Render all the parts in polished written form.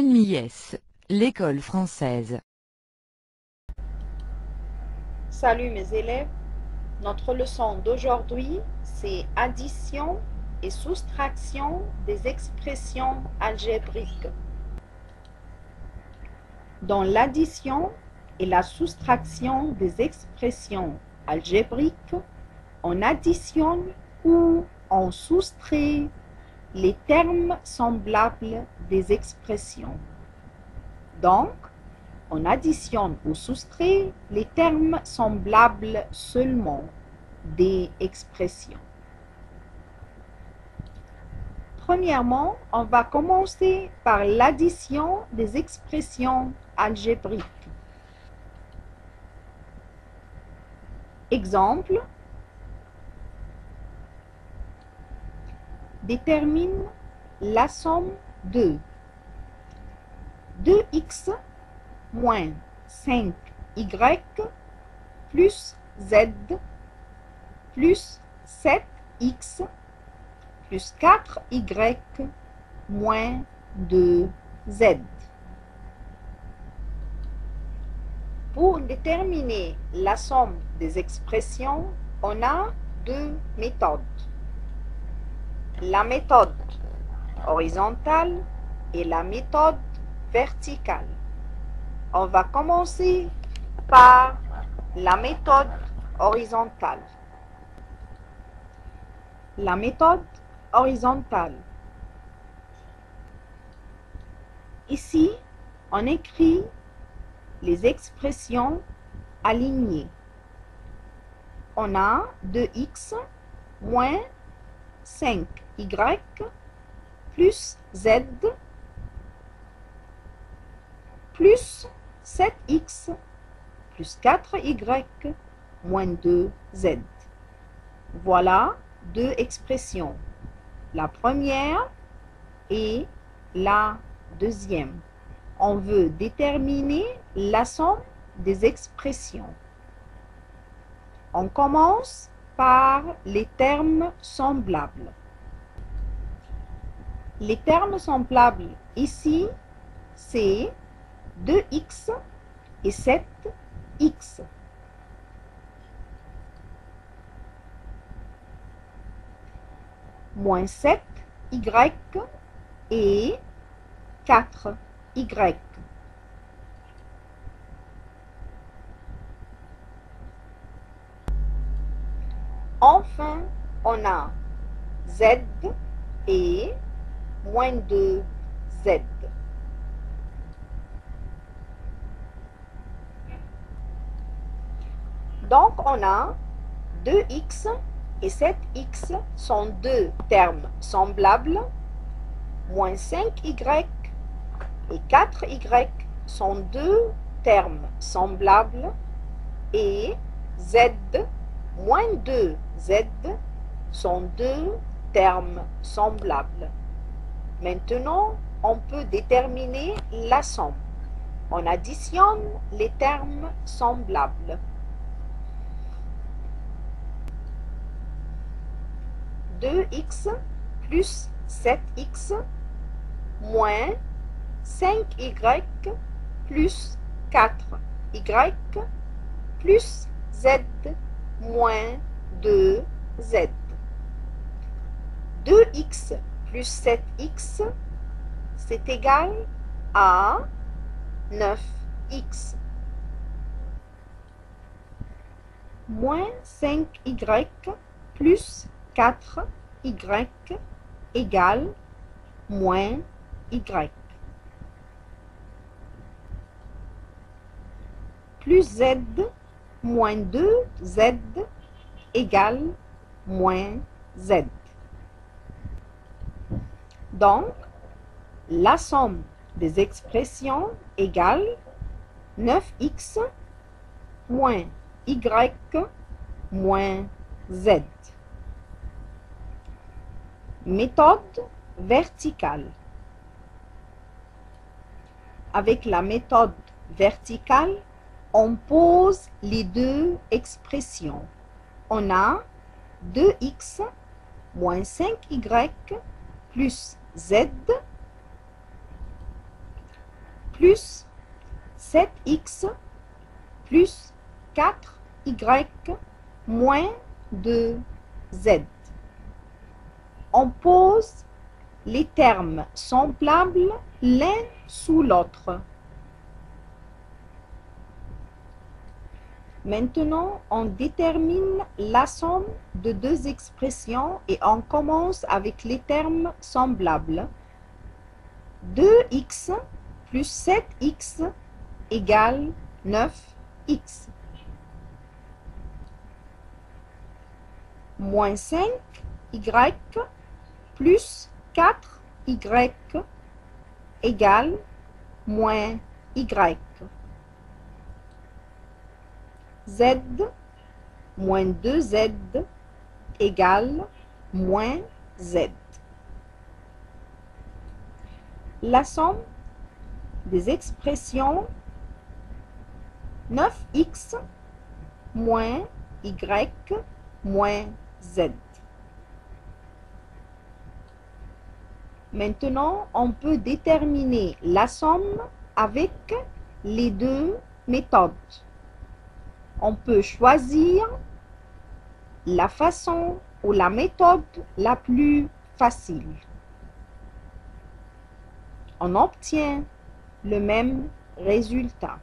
LMIS, l'école française. Salut mes élèves, notre leçon d'aujourd'hui c'est addition et soustraction des expressions algébriques. Dans l'addition et la soustraction des expressions algébriques, on additionne ou on soustrait les termes semblables des expressions. Donc, on additionne ou soustrait les termes semblables seulement des expressions. Premièrement, on va commencer par l'addition des expressions algébriques. Exemple, détermine la somme de 2x moins 5y plus z plus 7x plus 4y moins 2z. Pour déterminer la somme des expressions, on a deux méthodes. La méthode horizontale et la méthode verticale. On va commencer par la méthode horizontale. La méthode horizontale. Ici, on écrit les expressions alignées. On a 2x moins 5y plus z plus 7x plus 4y moins 2z. Voilà deux expressions, la première et la deuxième. On veut déterminer la somme des expressions. On commence par les termes semblables. Les termes semblables ici, c'est 2x et 7x. Moins 7y et 4y. Enfin, on a z et moins 2z. Donc, on a 2x et 7x sont deux termes semblables, moins 5y et 4y sont deux termes semblables, et z moins 2z sont deux termes semblables. Maintenant, on peut déterminer la somme. On additionne les termes semblables. 2x plus 7x moins 5y plus 4y plus z moins 2z. 2x plus 7x, c'est égal à 9x. Moins 5y plus 4y égale moins y. Plus z moins 2z égale moins z. Donc, la somme des expressions égale 9x moins y moins z. Méthode verticale. Avec la méthode verticale, on pose les deux expressions. On a 2x moins 5y plus z plus 7x plus 4y moins 2z. On pose les termes semblables l'un sous l'autre. Maintenant, on détermine la somme de deux expressions et on commence avec les termes semblables. 2x plus 7x égale 9x. Moins 5y plus 4y égale moins y. Z moins 2z égale moins z. La somme des expressions 9x moins y moins z. Maintenant, on peut déterminer la somme avec les deux méthodes. On peut choisir la façon ou la méthode la plus facile. On obtient le même résultat.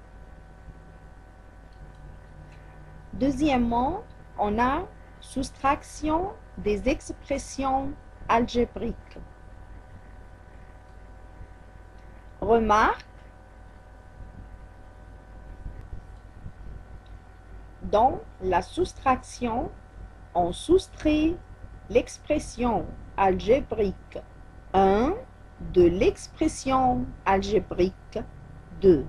Deuxièmement, on a soustraction des expressions algébriques. Remarque, dans la soustraction, on soustrait l'expression algébrique 1 de l'expression algébrique 2.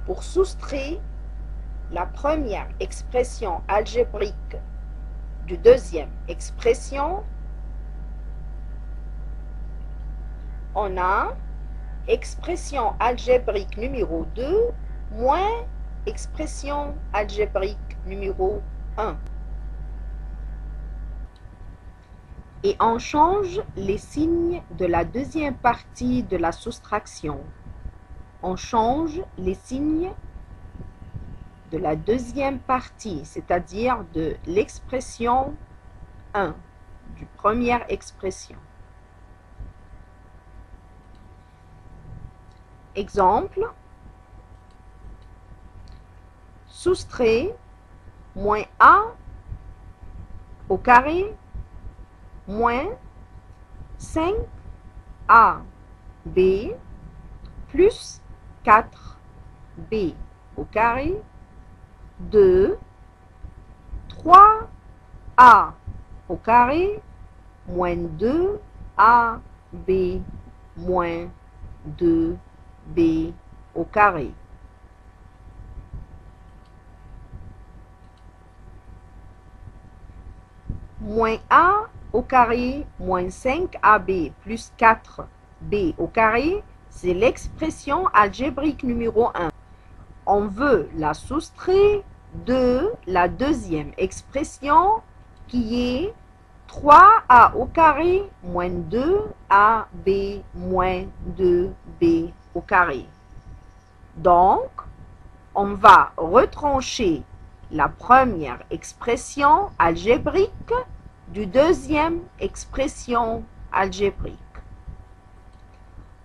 Pour soustraire la première expression algébrique du deuxième expression, on a expression algébrique numéro 2 moins expression algébrique numéro 1. Et on change les signes de la deuxième partie de la soustraction. On change les signes de la deuxième partie, c'est-à-dire de l'expression 1, du première expression. Exemple, soustrait moins a au carré moins 5ab plus 4b au carré de 3a au carré moins 2ab moins 2b au carré. Moins a au carré moins 5ab plus 4b au carré, c'est l'expression algébrique numéro 1. On veut la soustraire de la deuxième expression qui est 3a au carré moins 2ab moins 2b au carré. Donc, on va retrancher la première expression algébrique du deuxième expression algébrique.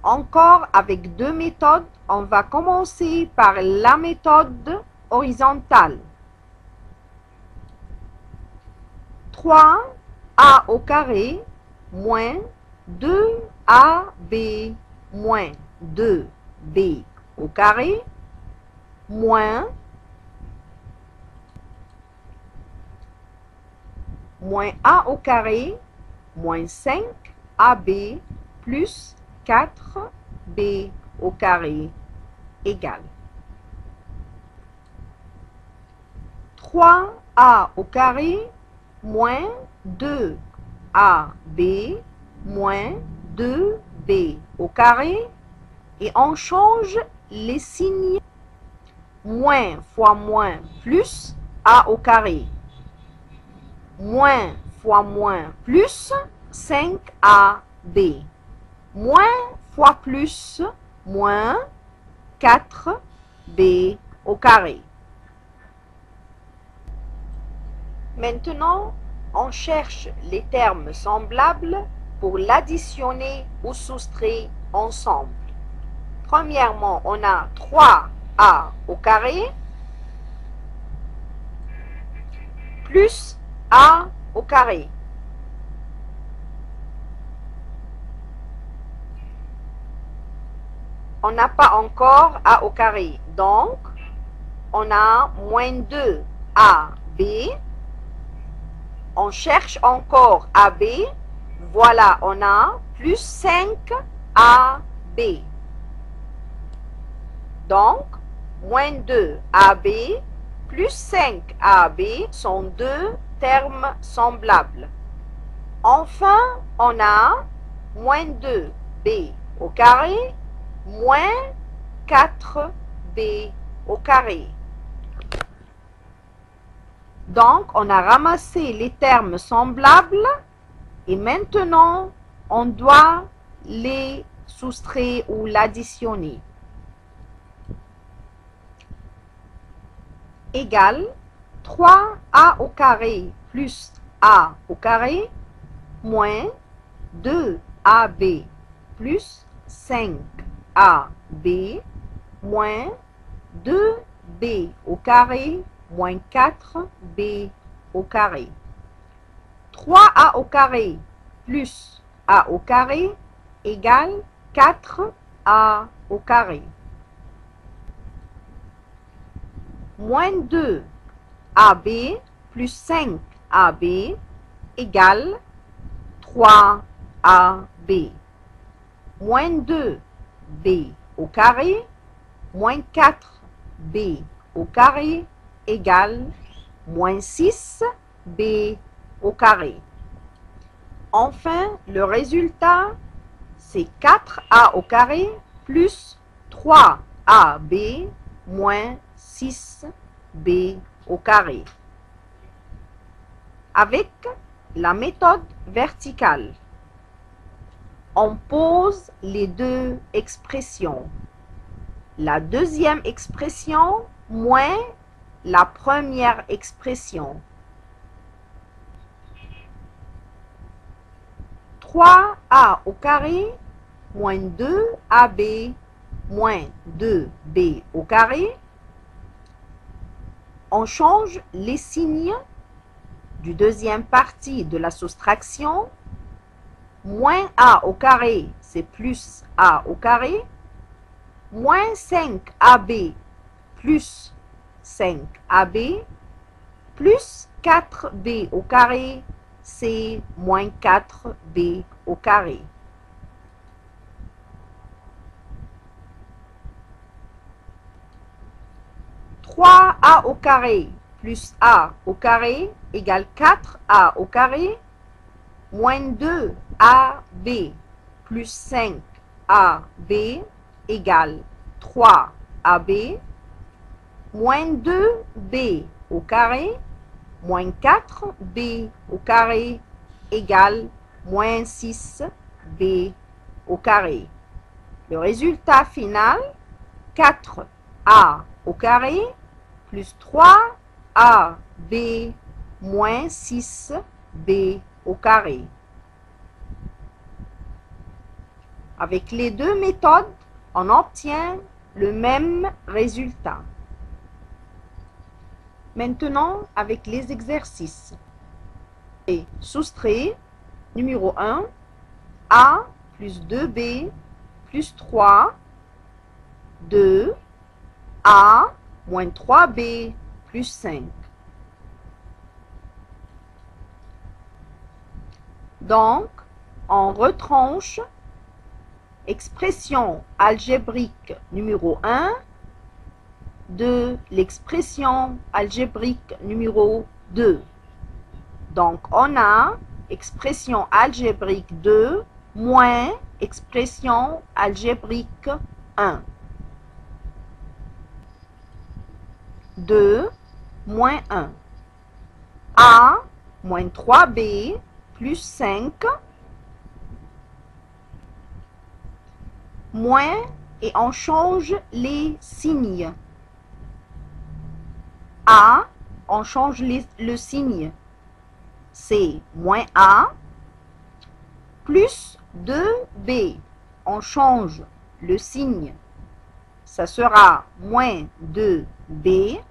Encore avec deux méthodes, on va commencer par la méthode horizontale. 3a au carré moins 2ab moins 2b au carré moins a au carré moins 5ab plus 4b au carré égale 3a au carré moins 2ab moins 2b au carré et on change les signes. Moins fois moins plus a au carré. Moins fois moins plus 5AB. Moins fois plus, moins 4B au carré. Maintenant, on cherche les termes semblables pour l'additionner ou soustraire ensemble. Premièrement, on a 3A au carré plus A au carré. On n'a pas encore A au carré, donc on a moins 2AB. On cherche encore AB. Voilà, on a plus 5AB. Donc, moins 2AB plus 5AB sont deux termes semblables. Enfin, on a moins 2B au carré moins 4B au carré. Donc, on a ramassé les termes semblables et maintenant, on doit les soustraire ou l'additionner. Égale 3A au carré plus A au carré moins 2AB plus 5AB moins 2B au carré moins 4B au carré. 3A au carré plus A au carré égale 4A au carré. Moins 2AB plus 5AB égale 3AB. Moins 2B au carré moins 4B au carré égale moins 6B au carré. Enfin, le résultat, c'est 4A au carré plus 3AB moins 6B au carré. Avec la méthode verticale, on pose les deux expressions. La deuxième expression moins la première expression. 3A au carré moins 2AB moins 2B au carré. On change les signes du deuxième partie de la soustraction. Moins A au carré, c'est plus A au carré. Moins 5AB plus 5AB plus 4B au carré, c'est moins 4B au carré. « 3A au carré plus A au carré égale 4A au carré moins 2AB plus 5AB égale 3AB moins 2B au carré moins 4B au carré égale moins 6B au carré. Le résultat final, 4A au carré plus 3AB moins 6B au carré. Avec les deux méthodes, on obtient le même résultat. Maintenant, avec les exercices. Et soustrait, numéro 1, A plus 2B plus 3, 2, A moins 3B plus 5. Donc, on retranche expression algébrique numéro 1 de l'expression algébrique numéro 2. Donc, on a expression algébrique 2 moins expression algébrique 1. 2 moins 1. A moins 3B plus 5 moins et on change les signes. A, on change le signe. C'est moins A plus 2B. On change le signe. Ça sera moins 2B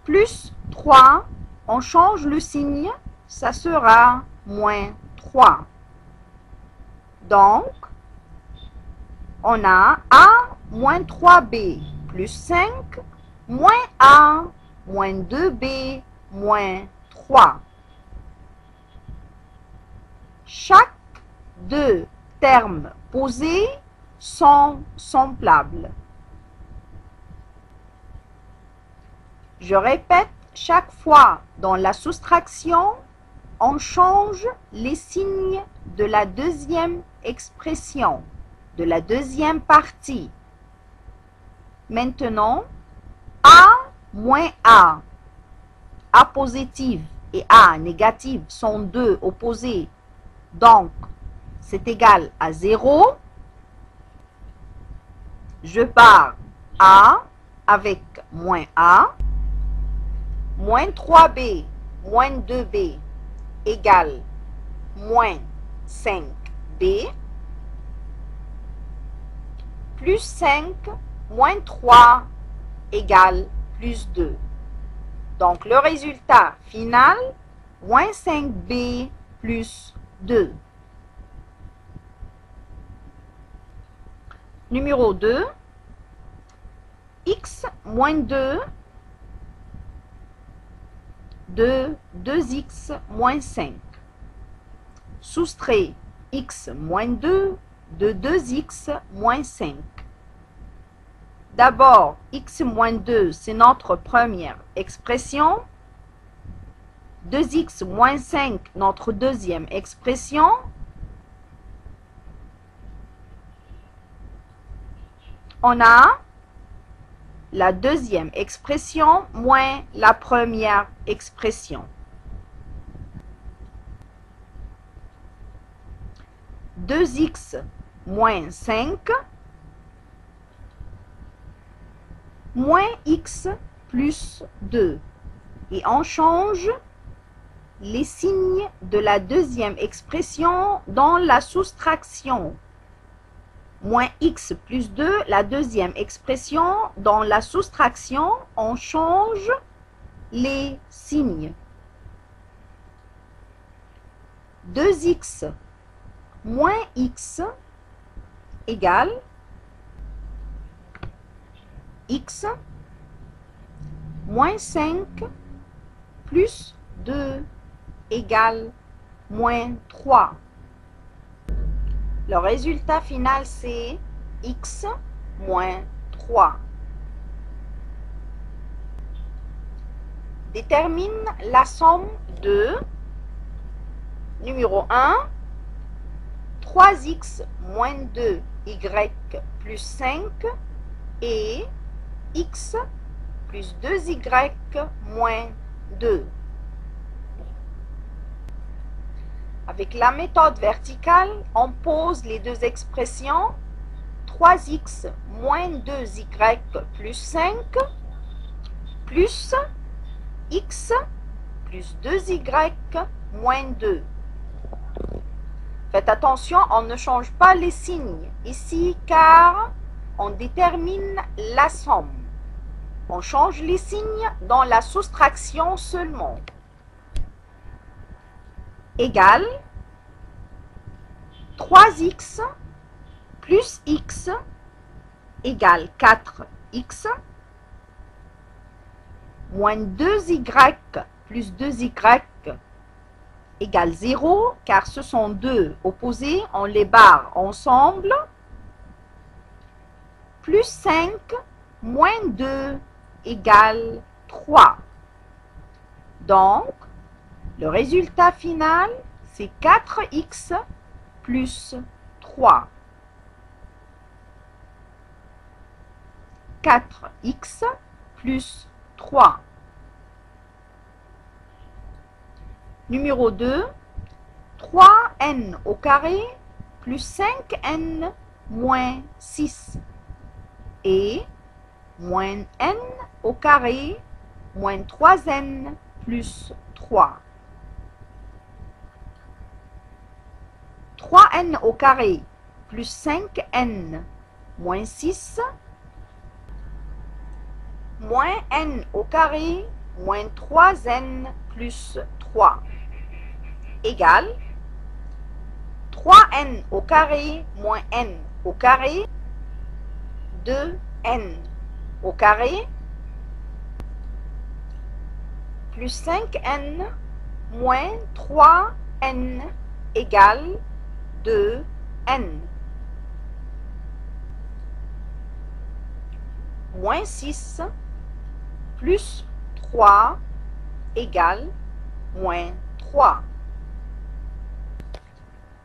plus 3. On change le signe. Ça sera moins 3. Donc, on a A moins 3B plus 5 moins A moins 2B moins 3. Chaque deux termes posés sont semblables. Je répète, chaque fois dans la soustraction, on change les signes de la deuxième expression, de la deuxième partie. Maintenant, A moins A positive et A négative sont deux opposés. Donc, c'est égal à 0. Je pars A avec moins A. Moins 3B moins 2B égale moins 5B. Plus 5 moins 3 égale plus 2. Donc, le résultat final, moins 5B plus 2. Numéro 2, x moins 2 de 2x moins 5. Soustrait x moins 2 de 2x moins 5. D'abord, x moins 2, c'est notre première expression. 2x moins 5, notre deuxième expression. On a la deuxième expression moins la première expression. 2x moins 5 moins x plus 2. Et on change les signes de la deuxième expression dans la soustraction. Moins x plus 2, la deuxième expression, dans la soustraction, on change les signes. 2x moins x égale x moins 5 plus 2 égale moins 3. Le résultat final, c'est x moins 3. Détermine la somme de numéro 1, 3x moins 2y plus 5 et x plus 2y moins 2. Avec la méthode verticale, on pose les deux expressions 3x moins 2y plus 5 plus x plus 2y moins 2. Faites attention, on ne change pas les signes ici car on détermine la somme. On change les signes dans la soustraction seulement. Égale 3x plus x égale 4x moins 2y plus 2y égale 0 car ce sont deux opposés, on les barre ensemble, plus 5 moins 2 égale 3. Donc, le résultat final, c'est 4x plus 3. 4x plus 3. Numéro 2, 3n au carré plus 5n moins 6 et moins n au carré moins 3n plus 3. 3n au carré plus 5n moins 6 moins n au carré moins 3n plus 3 égale 3n au carré moins n au carré 2n au carré plus 5n moins 3n égale 2n. Moins 6 plus 3 égale moins 3.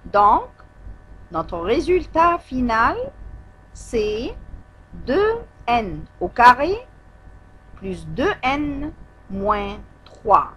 Donc, notre résultat final, c'est 2n au carré plus 2n moins 3.